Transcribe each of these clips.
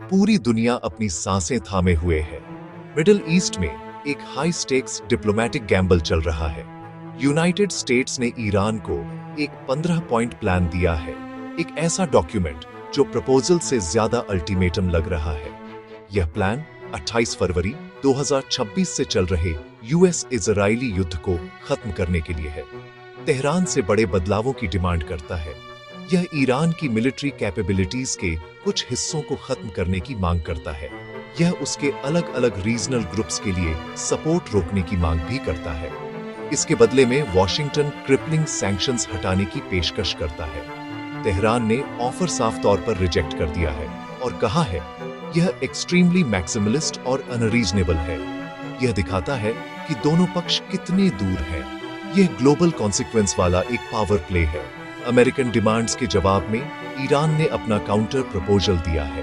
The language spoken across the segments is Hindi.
पूरी दुनिया अपनी सांसें थामे हुए है। मिडिल ईस्ट में एक हाई स्टेक्स डिप्लोमेटिक गैम्बल चल रहा है। यूनाइटेड स्टेट्स ने ईरान को एक 15 पॉइंट प्लान दिया है, एक ऐसा डॉक्यूमेंट जो प्रपोजल से ज्यादा अल्टीमेटम लग रहा है। यह प्लान 28 फरवरी 2026 से चल रहे यूएस इजरायली युद्ध को खत्म करने के लिए है। तेहरान से बड़े बदलावों की डिमांड करता है। यह ईरान की मिलिट्री कैपेबिलिटीज के कुछ हिस्सों को खत्म करने की मांग करता है। यह उसके अलग अलग रीजनल ग्रुप्स के लिए सपोर्ट रोकने की मांग भी करता है। इसके बदले में वॉशिंगटन क्रिपलिंग सैंक्शंस हटाने की पेशकश करता है। तेहरान ने ऑफर साफ तौर पर रिजेक्ट कर दिया है और कहा है यह एक्सट्रीमली मैक्सिमलिस्ट और अनरीजनेबल है। यह दिखाता है कि दोनों पक्ष कितने दूर हैं। यह ग्लोबल कॉन्सिक्वेंस वाला एक पावर प्ले है। अमेरिकन डिमांड्स के जवाब में ईरान ने अपना काउंटर प्रपोजल दिया है।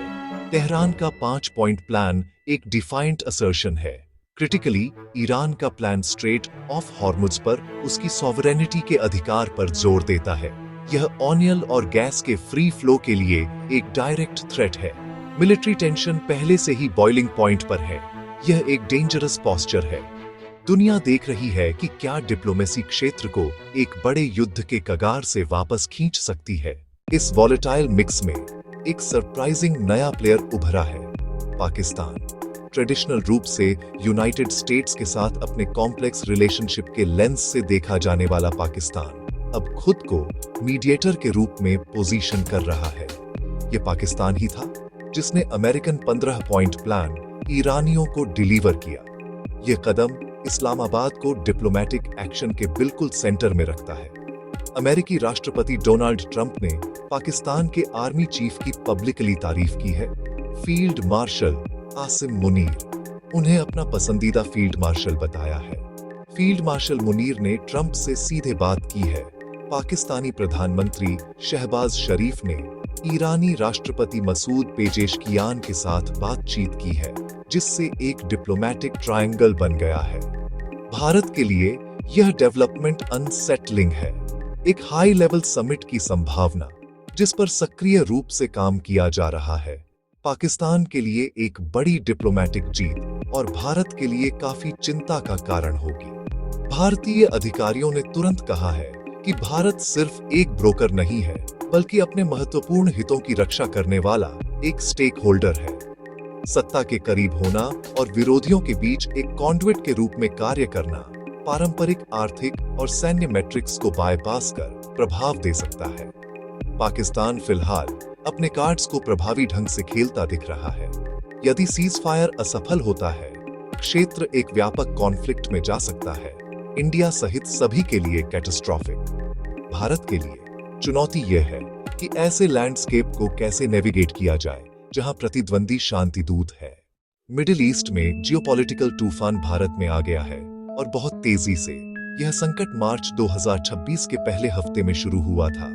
तेहरान का 5 पॉइंट प्लान एक डिफाइंट असर्शन है। क्रिटिकली, ईरान का प्लान स्ट्रेट ऑफ हॉर्मुज पर उसकी सॉवरेनिटी के अधिकार पर जोर देता है। यह ऑनियल और गैस के फ्री फ्लो के लिए एक डायरेक्ट थ्रेट है। मिलिट्री टेंशन पहले से ही बॉइलिंग पॉइंट पर है। यह एक डेंजरस पोस्चर है। दुनिया देख रही है कि क्या डिप्लोमेसी क्षेत्र को एक बड़े युद्ध के कगार से वापस खींच सकती है। इस वॉलेटाइल मिक्स में एक सरप्राइजिंग नया प्लेयर उभरा है, पाकिस्तान। ट्रेडिशनल रूप से यूनाइटेड स्टेट्स के साथ अपने कॉम्प्लेक्स रिलेशनशिप के लेंस से देखा जाने वाला पाकिस्तान अब खुद को मीडिएटर के रूप में पोजीशन कर रहा है। यह पाकिस्तान ही था जिसने अमेरिकन 15 पॉइंट प्लान ईरानियों को डिलीवर किया। यह कदम इस्लामाबाद को डिप्लोमेटिक एक्शन के बिल्कुल सेंटर में रखता है। अमेरिकी राष्ट्रपति डोनाल्ड ट्रंप ने पाकिस्तान के आर्मी चीफ की पब्लिकली तारीफ की है। फील्ड मार्शल आसिम मुनीर उन्हें अपना पसंदीदा फील्ड मार्शल बताया है। फील्ड मार्शल मुनीर ने ट्रंप से सीधे बात की है। पाकिस्तानी प्रधानमंत्री शहबाज शरीफ ने ईरानी राष्ट्रपति मसूद पेजेशकियान के साथ बातचीत की है, जिससे एक डिप्लोमेटिक ट्रायंगल बन गया है। भारत के लिए यह डेवलपमेंट अनसेटलिंग है। एक हाई लेवल समिट की संभावना, जिस पर सक्रिय रूप से काम किया जा रहा है, पाकिस्तान के लिए एक बड़ी डिप्लोमेटिक जीत और भारत के लिए काफी चिंता का कारण होगी। भारतीय अधिकारियों ने तुरंत कहा है कि भारत सिर्फ एक ब्रोकर नहीं है, बल्कि अपने महत्वपूर्ण हितों की रक्षा करने वाला एक स्टेक होल्डर है। सत्ता के करीब होना और विरोधियों के बीच एक कॉन्डुइट के रूप में कार्य करना पारंपरिक आर्थिक और सैन्य मैट्रिक्स को बायपास कर प्रभाव दे सकता है। पाकिस्तान फिलहाल अपने कार्ड्स को प्रभावी ढंग से खेलता दिख रहा है। यदि सीज फायर असफल होता है, क्षेत्र एक व्यापक कॉन्फ्लिक्ट में जा सकता है, इंडिया सहित सभी के लिए कैटास्ट्रोफिक। भारत के लिए चुनौती यह है कि ऐसे लैंडस्केप को कैसे नेविगेट किया जाए जहां प्रतिद्वंदी शांति दूत है। मिडिल ईस्ट में जियोपॉलिटिकल तूफान भारत में आ गया है और बहुत तेजी से। यह संकट मार्च 2026 के पहले हफ्ते में शुरू हुआ था।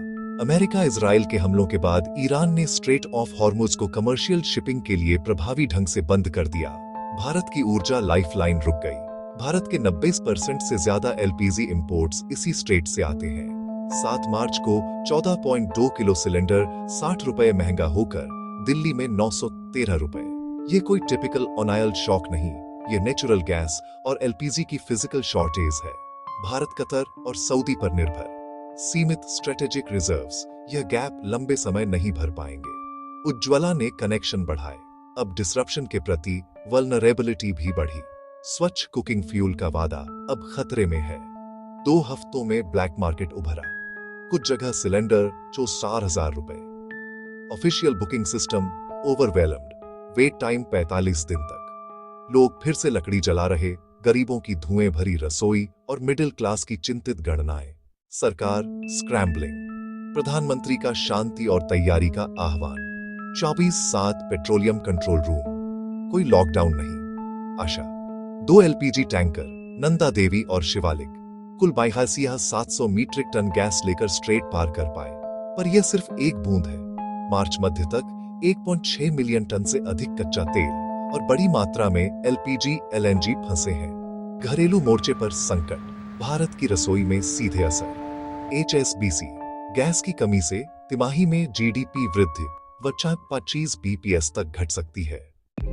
अमेरिका इजराइल के हमलों के बाद ईरान ने स्ट्रेट ऑफ हॉर्मुज को कमर्शियल शिपिंग के लिए प्रभावी ढंग से बंद कर दिया। भारत की ऊर्जा लाइफलाइन रुक गई। भारत के 90% से ज्यादा एलपीजी इंपोर्ट्स इसी स्ट्रेट से आते हैं। 7 मार्च को 14.2 किलो सिलेंडर 60 रुपए महंगा होकर दिल्ली में 913 रुपए। ये कोई टिपिकल ऑनायल शॉक नहीं, ये नेचुरल गैस और एलपीजी की फिजिकल शॉर्टेज है। भारत कतर और सऊदी पर निर्भर, सीमित स्ट्रेटेजिक रिजर्व्स, यह गैप लंबे समय नहीं भर पाएंगे। उज्ज्वला ने कनेक्शन बढ़ाए, अब डिसरप्शन के प्रति वल्नरेबिलिटी भी बढ़ी। स्वच्छ कुकिंग फ्यूल का वादा अब खतरे में है। 2 हफ्तों में ब्लैक मार्केट उभरा। कुछ जगह सिलेंडर 4,000 रुपए। Official booking system overwhelmed, wait time 45 दिन तक। लोग फिर से लकड़ी जला रहे, गरीबों की धुएं भरी रसोई और मिडिल क्लास की चिंतित गणनाएं। सरकार स्क्रैम्बलिंग। प्रधानमंत्री का शांति और तैयारी का आह्वान। 24/7 पेट्रोलियम कंट्रोल रूम। कोई लॉकडाउन नहीं। आशा 2 एलपीजी टैंकर नंदा देवी और शिवालिक कुल 700 मीट्रिक टन गैस लेकर स्ट्रेट पार कर पाए, पर यह सिर्फ एक बूंद है। मार्च मध्य तक 1.6 मिलियन टन से अधिक कच्चा तेल और बड़ी मात्रा में एलपीजी एलएनजी फंसे हैं। घरेलू मोर्चे पर संकट, भारत की रसोई में सीधे असर। एचएसबीसी, गैस की कमी से तिमाही में जीडीपी वृद्धि, व 25 बीपीएस तक घट सकती है।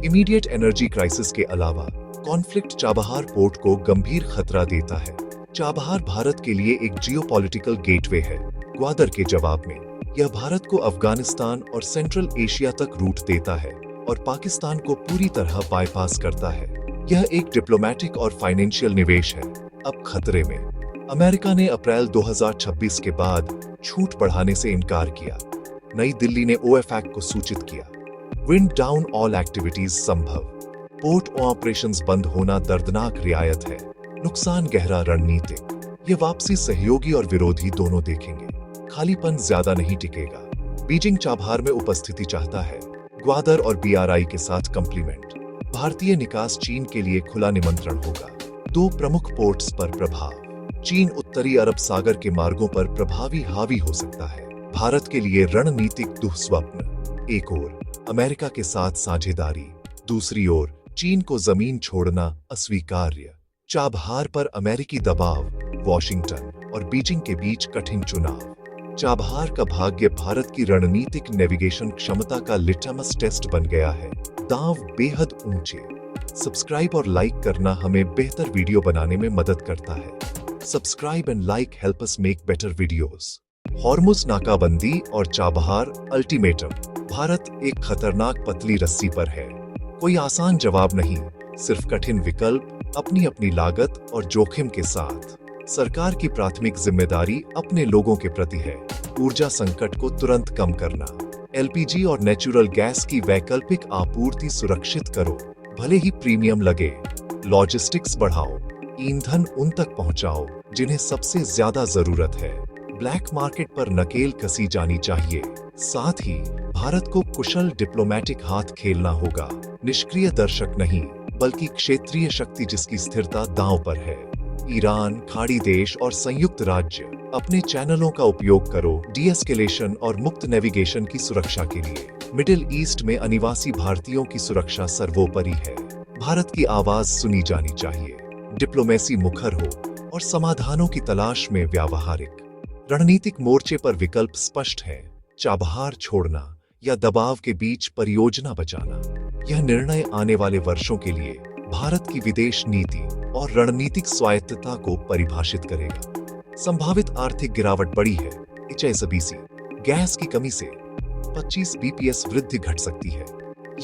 इमीडिएट एनर्जी क्राइसिस के अलावा कॉन्फ्लिक्ट चाबहार पोर्ट को गंभीर खतरा देता है। चाबहार भारत के लिए एक जियोपॉलिटिकल गेटवे है। ग्वादर के जवाब में यह भारत को अफगानिस्तान और सेंट्रल एशिया तक रूट देता है और पाकिस्तान को पूरी तरह बाईपास करता है। यह एक डिप्लोमेटिक और फाइनेंशियल निवेश है। अब खतरे में अमेरिका ने अप्रैल 2026 के बाद छूट बढ़ाने से इनकार किया। नई दिल्ली ने ओएफएक को सूचित किया। विंड डाउन ऑल एक्टिविटीज संभव। पोर्ट ऑपरेशंस बंद होना दर्दनाक रियायत है। नुकसान गहरा रणनीतिक। ये वापसी सहयोगी और विरोधी दोनों देखेंगे। खालीपन ज्यादा नहीं टिकेगा। बीजिंग चाबहार में उपस्थिति चाहता है। ग्वादर और बीआरआई के साथ कंप्लीमेंट। भारतीय निकास चीन के लिए खुला निमंत्रण होगा। दो प्रमुख पोर्ट्स पर प्रभाव। चीन उत्तरी अरब सागर के मार्गों पर प्रभावी हावी हो सकता है। भारत के लिए रणनीतिक दुःस्वप्न। एक ओर अमेरिका के साथ साझेदारी, दूसरी ओर चीन को जमीन छोड़ना अस्वीकार्य। चाबहार पर अमेरिकी दबाव, वॉशिंगटन और बीजिंग के बीच कठिन चुनाव। चाबहार का भाग्य भारत की रणनीतिक नेविगेशन क्षमता का लिटमस टेस्ट बन गया है। दांव बेहद ऊंचे। सब्सक्राइब और लाइक करना हमें बेहतर वीडियो बनाने में मदद करता है। Subscribe and like help us make better videos. Hormuz नाकाबंदी और चाबहार अल्टीमेटम। भारत एक खतरनाक पतली रस्सी पर है। कोई आसान जवाब नहीं, सिर्फ कठिन विकल्प, अपनी अपनी लागत और जोखिम के साथ। सरकार की प्राथमिक जिम्मेदारी अपने लोगों के प्रति है। ऊर्जा संकट को तुरंत कम करना। एलपीजी और नेचुरल गैस की वैकल्पिक आपूर्ति सुरक्षित करो, भले ही प्रीमियम लगे। लॉजिस्टिक्स बढ़ाओ, ईंधन उन तक पहुंचाओ जिन्हें सबसे ज्यादा जरूरत है। ब्लैक मार्केट पर नकेल कसी जानी चाहिए। साथ ही भारत को कुशल डिप्लोमेटिक हाथ खेलना होगा। निष्क्रिय दर्शक नहीं, बल्कि क्षेत्रीय शक्ति जिसकी स्थिरता दांव पर है। ईरान, खाड़ी देश और संयुक्त राज्य अपने चैनलों का उपयोग करो डीएस्केलेशन और मुक्त नेविगेशन की सुरक्षा के लिए। मिडिल ईस्ट में अनिवासी भारतीयों की सुरक्षा सर्वोपरि है। भारत की आवाज सुनी जानी चाहिए। डिप्लोमेसी मुखर हो और समाधानों की तलाश में व्यावहारिक। रणनीतिक मोर्चे पर विकल्प स्पष्ट है। चाबहार छोड़ना या दबाव के बीच परियोजना बचाना। यह निर्णय आने वाले वर्षों के लिए भारत की विदेश नीति और रणनीतिक स्वायत्तता को परिभाषित करेगा। संभावित आर्थिक गिरावट बड़ी है। HSBC गैस की कमी से 25 बीपीएस वृद्धि घट सकती है।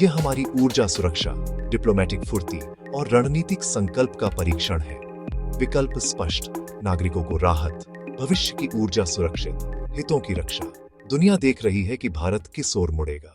यह हमारी ऊर्जा सुरक्षा, डिप्लोमेटिक फुर्ती और रणनीतिक संकल्प का परीक्षण है। विकल्प स्पष्ट, नागरिकों को राहत, भविष्य की ऊर्जा सुरक्षित, हितों की रक्षा। दुनिया देख रही है कि भारत किस ओर मुड़ेगा।